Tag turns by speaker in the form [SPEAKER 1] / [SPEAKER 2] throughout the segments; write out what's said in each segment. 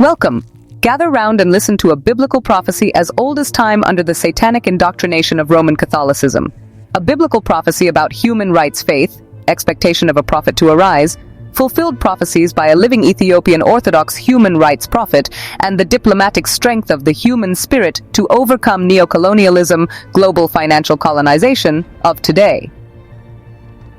[SPEAKER 1] Welcome. Gather round and listen to a biblical prophecy as old as time under the satanic indoctrination of Roman Catholicism. A biblical prophecy about human rights faith, expectation of a prophet to arise, fulfilled prophecies by a living Ethiopian Orthodox human rights prophet, and the diplomatic strength of the human spirit to overcome neocolonialism, global financial colonization of today.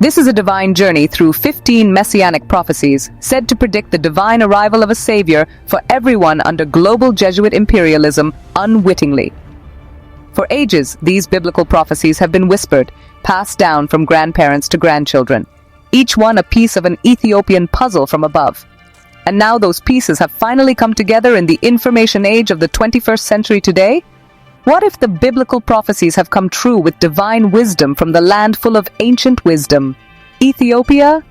[SPEAKER 1] This is a divine journey through 15 Messianic prophecies said to predict the divine arrival of a savior for everyone under global Jesuit imperialism unwittingly. For ages, these biblical prophecies have been whispered, passed down from grandparents to grandchildren, each one a piece of an Ethiopian puzzle from above. And now those pieces have finally come together in the information age of the 21st century today? What if the biblical prophecies have come true with divine wisdom from the land full of ancient wisdom, Ethiopia?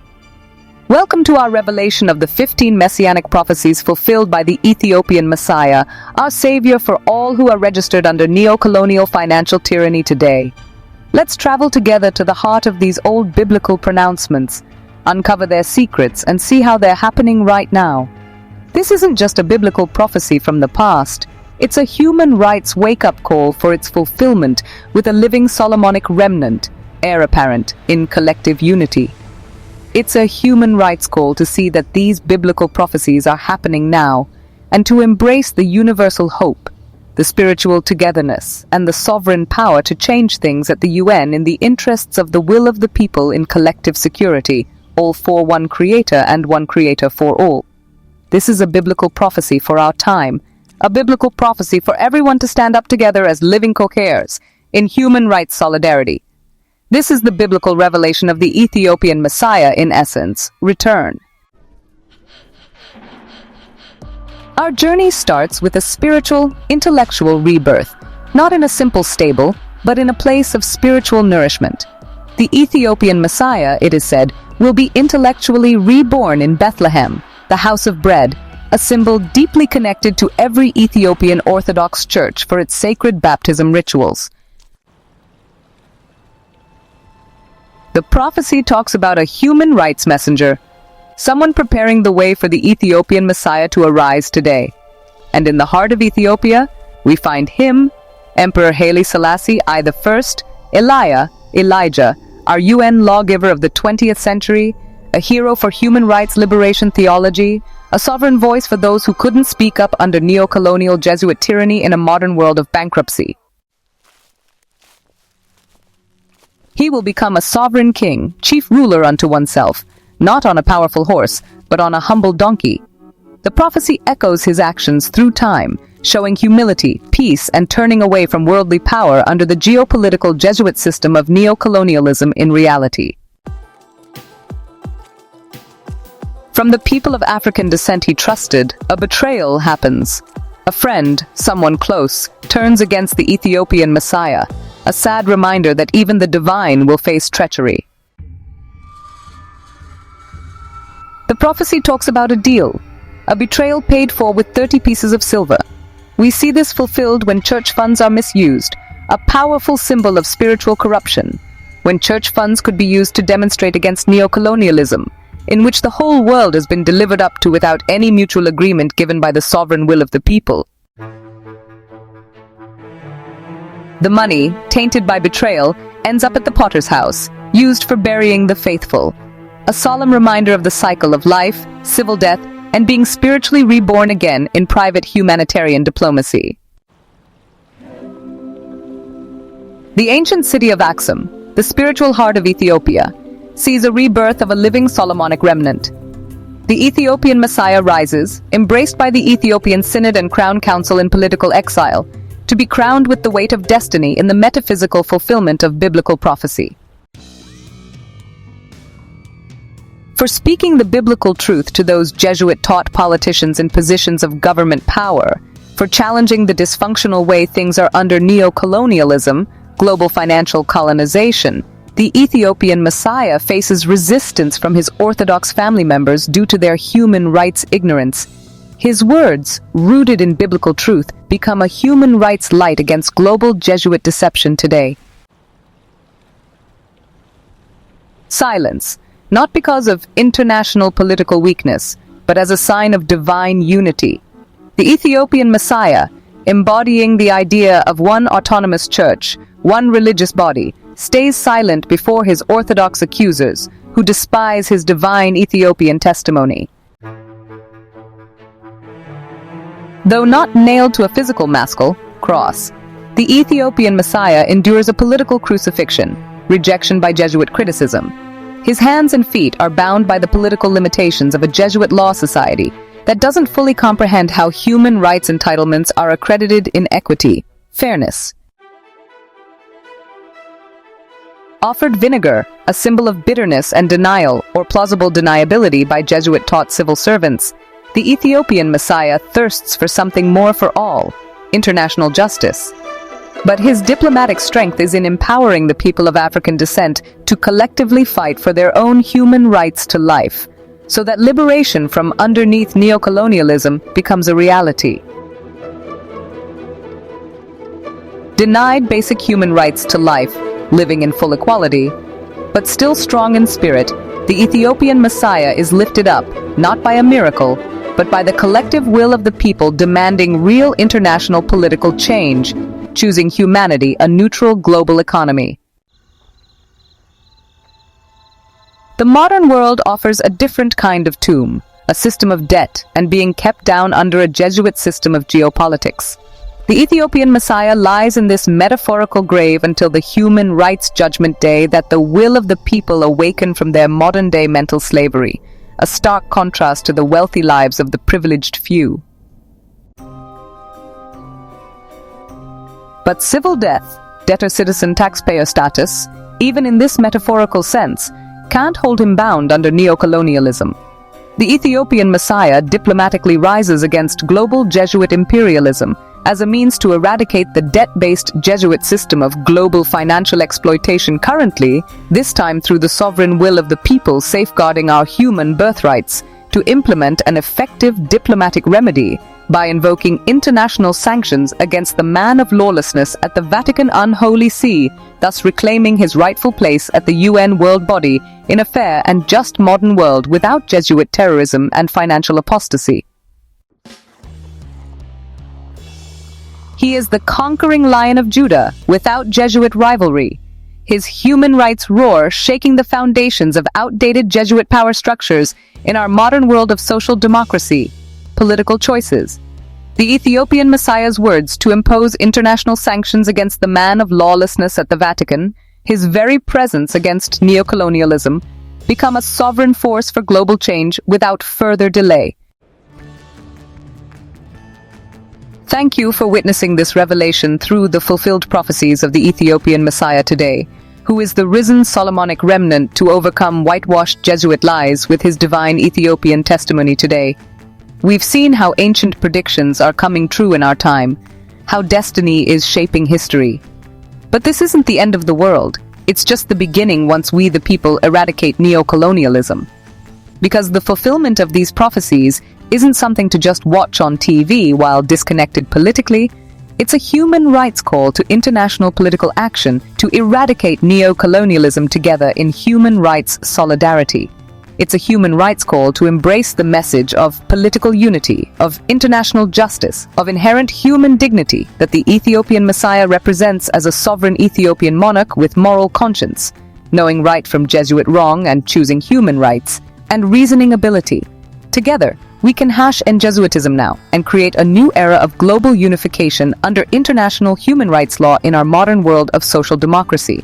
[SPEAKER 1] Welcome to our revelation of the 15 Messianic prophecies fulfilled by the Ethiopian Messiah, our savior for all who are registered under neo-colonial financial tyranny today. Let's travel together to the heart of these old biblical pronouncements, uncover their secrets, and see how they're happening right now. This isn't just a biblical prophecy from the past. It's a human rights wake-up call for its fulfillment with a living Solomonic remnant, heir apparent, in collective unity. It's a human rights call to see that these biblical prophecies are happening now, and to embrace the universal hope, the spiritual togetherness, and the sovereign power to change things at the UN in the interests of the will of the people in collective security, all for one Creator and one Creator for all. This is a biblical prophecy for our time, a biblical prophecy for everyone to stand up together as living co-heirs in human rights solidarity. This is the biblical revelation of the Ethiopian Messiah in essence, return. Our journey starts with a spiritual, intellectual rebirth, not in a simple stable, but in a place of spiritual nourishment. The Ethiopian Messiah, it is said, will be intellectually reborn in Bethlehem, the house of bread, a symbol deeply connected to every Ethiopian Orthodox church for its sacred baptism rituals. The prophecy talks about a human rights messenger, someone preparing the way for the Ethiopian Messiah to arise today. And in the heart of Ethiopia, we find him, Emperor Haile Selassie I, Elijah, our UN lawgiver of the 20th century, a hero for human rights liberation theology, a sovereign voice for those who couldn't speak up under neo-colonial Jesuit tyranny in a modern world of bankruptcy. He will become a sovereign king, chief ruler unto oneself, not on a powerful horse, but on a humble donkey. The prophecy echoes his actions through time, showing humility, peace, and turning away from worldly power under the geopolitical Jesuit system of neo-colonialism in reality. From the people of African descent he trusted, a betrayal happens. A friend, someone close, turns against the Ethiopian Messiah, a sad reminder that even the divine will face treachery. The prophecy talks about a deal, a betrayal paid for with 30 pieces of silver. We see this fulfilled when church funds are misused, a powerful symbol of spiritual corruption, when church funds could be used to demonstrate against neocolonialism, in which the whole world has been delivered up to without any mutual agreement given by the sovereign will of the people. The money, tainted by betrayal, ends up at the potter's house, used for burying the faithful. A solemn reminder of the cycle of life, civil death, and being spiritually reborn again in private humanitarian diplomacy. The ancient city of Aksum, the spiritual heart of Ethiopia, sees a rebirth of a living Solomonic remnant. The Ethiopian Messiah rises, embraced by the Ethiopian Synod and Crown Council in political exile, to be crowned with the weight of destiny in the metaphysical fulfillment of biblical prophecy. For speaking the biblical truth to those Jesuit-taught politicians in positions of government power, for challenging the dysfunctional way things are under neo-colonialism, global financial colonization, the Ethiopian Messiah faces resistance from his Orthodox family members due to their human rights ignorance. His words, rooted in biblical truth, become a human rights light against global Jesuit deception today. Silence, not because of international political weakness, but as a sign of divine unity. The Ethiopian Messiah, embodying the idea of one autonomous church, one religious body, stays silent before his orthodox accusers, who despise his divine Ethiopian testimony. Though not nailed to a physical cross, the Ethiopian Messiah endures a political crucifixion, rejection by Jesuit criticism. His hands and feet are bound by the political limitations of a Jesuit law society that doesn't fully comprehend how human rights entitlements are accredited in equity, fairness. Offered vinegar, a symbol of bitterness and denial or plausible deniability by Jesuit-taught civil servants, the Ethiopian Messiah thirsts for something more for all, international justice. But his diplomatic strength is in empowering the people of African descent to collectively fight for their own human rights to life, so that liberation from underneath neocolonialism becomes a reality. Denied basic human rights to life, living in full equality, but still strong in spirit, the Ethiopian Messiah is lifted up, not by a miracle, but by the collective will of the people demanding real international political change, choosing humanity, a neutral global economy. The modern world offers a different kind of tomb, a system of debt and being kept down under a Jesuit system of geopolitics. The Ethiopian Messiah lies in this metaphorical grave until the human rights judgment day that the will of the people awaken from their modern-day mental slavery, a stark contrast to the wealthy lives of the privileged few. But civil death, debtor-citizen taxpayer status, even in this metaphorical sense, can't hold him bound under neocolonialism. The Ethiopian Messiah diplomatically rises against global Jesuit imperialism as a means to eradicate the debt-based Jesuit system of global financial exploitation currently, this time through the sovereign will of the people safeguarding our human birthrights, to implement an effective diplomatic remedy by invoking international sanctions against the man of lawlessness at the Vatican Unholy See, thus reclaiming his rightful place at the UN world body in a fair and just modern world without Jesuit terrorism and financial apostasy. He is the conquering Lion of Judah, without Jesuit rivalry. His human rights roar shaking the foundations of outdated Jesuit power structures in our modern world of social democracy, political choices. The Ethiopian Messiah's words to impose international sanctions against the man of lawlessness at the Vatican, his very presence against neocolonialism, become a sovereign force for global change without further delay. Thank you for witnessing this revelation through the fulfilled prophecies of the Ethiopian Messiah today, who is the risen Solomonic remnant to overcome whitewashed Jesuit lies with his divine Ethiopian testimony today. We've seen how ancient predictions are coming true in our time, how destiny is shaping history. But this isn't the end of the world. It's just the beginning once we, the people, eradicate neocolonialism. Because the fulfillment of these prophecies isn't something to just watch on TV while disconnected politically. It's a human rights call to international political action to eradicate neocolonialism together in human rights solidarity. It's a human rights call to embrace the message of political unity, of international justice, of inherent human dignity that the Ethiopian Messiah represents as a sovereign Ethiopian monarch with moral conscience, knowing right from Jesuit wrong and choosing human rights, and reasoning ability. Together, we can hash end Jesuitism now and create a new era of global unification under international human rights law in our modern world of social democracy.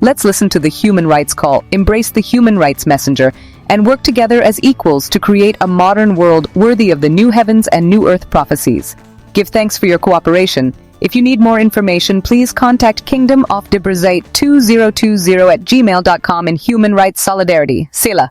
[SPEAKER 1] Let's listen to the human rights call, embrace the human rights messenger, and work together as equals to create a modern world worthy of the new heavens and new earth prophecies. Give thanks for your cooperation. If you need more information, please contact kingdomofdebrazate2020@gmail.com in Human Rights Solidarity. Selah.